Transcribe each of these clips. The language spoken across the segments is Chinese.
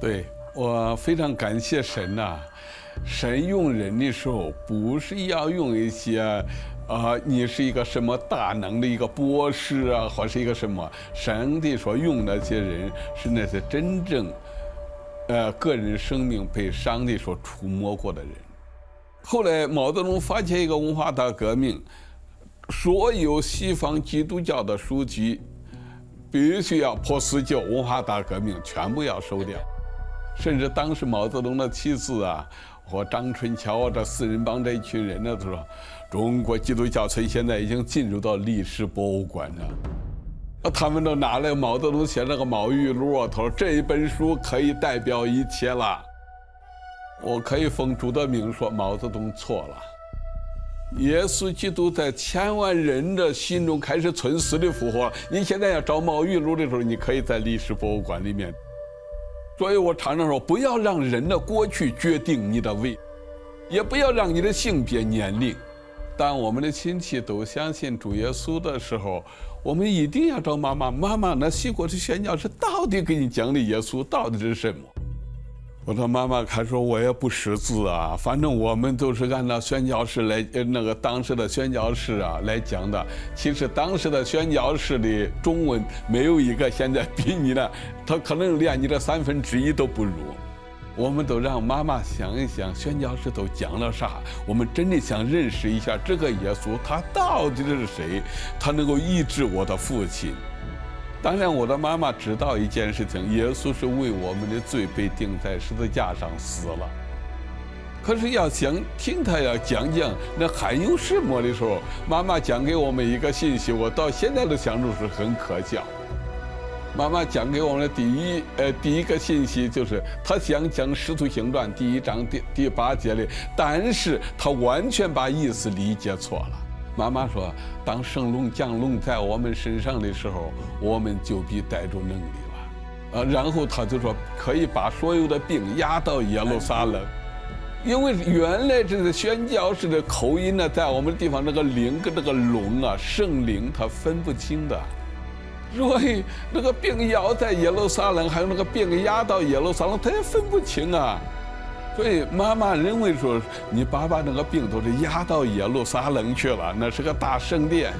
对，我非常感谢神呐、神用人的时候，不是要用一些，你是一个什么大能的一个博士啊，或是一个什么，上帝所用那些人是那些真正，个人生命被上帝所触摸过的人。后来毛泽东发起一个文化大革命，所有西方基督教的书籍必须要破四旧，文化大革命全部要收掉。甚至当时毛泽东的妻子啊，和张春桥啊，这四人帮这一群人呢，都说中国基督教村现在已经进入到历史博物馆了。他们都拿来毛泽东写那个《毛语录》，他说这一本书可以代表一切了。我可以奉主的名说，毛泽东错了。耶稣基督在千万人的心中开始存死的复活。你现在要找《毛语录》的时候，你可以在历史博物馆里面。所以我常常说，不要让人的过去决定你的未，也不要让你的性别、年龄。当我们的亲戚都相信主耶稣的时候，我们一定要找妈妈。妈妈，那西国的宣教士到底给你讲的耶稣到底是什么？我的妈妈还说，我也不识字啊，反正我们都是按照宣教士来，那个当时的宣教士啊来讲的。其实当时的宣教士的中文没有一个现在比你的，他可能连你的1/3都不如。我们都让妈妈想一想，宣教士都讲了啥？我们真的想认识一下这个耶稣，他到底是谁？他能够医治我的父亲。当然，我的妈妈知道一件事情，耶稣是为我们的罪被钉在十字架上死了。可是要想听他要讲那还有什么的时候，妈妈讲给我们一个信息，我到现在都想着是很可笑。妈妈讲给我们的第一个信息就是，她想讲《使徒行传》第1章第8节里，但是她完全把意思理解错了。妈妈说，当圣灵降临在我们身上的时候，我们就必带着能力了。然后他就说，可以把所有的病压到耶路撒冷，因为原来这个宣教士的口音呢，在我们地方这个灵跟这个龙啊，圣灵他分不清的。所以那个病压在耶路撒冷，还有那个病压到耶路撒冷，他也分不清啊。所以妈妈认为说，你爸爸那个病都是压到耶路撒冷去了，那是个大圣殿。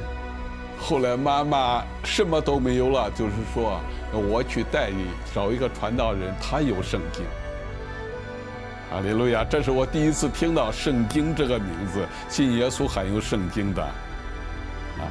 后来妈妈什么都没有了，就是说我去代理找一个传道人，他有圣经。哈利路亚！这是我第一次听到圣经这个名字，信耶稣还有圣经的。啊。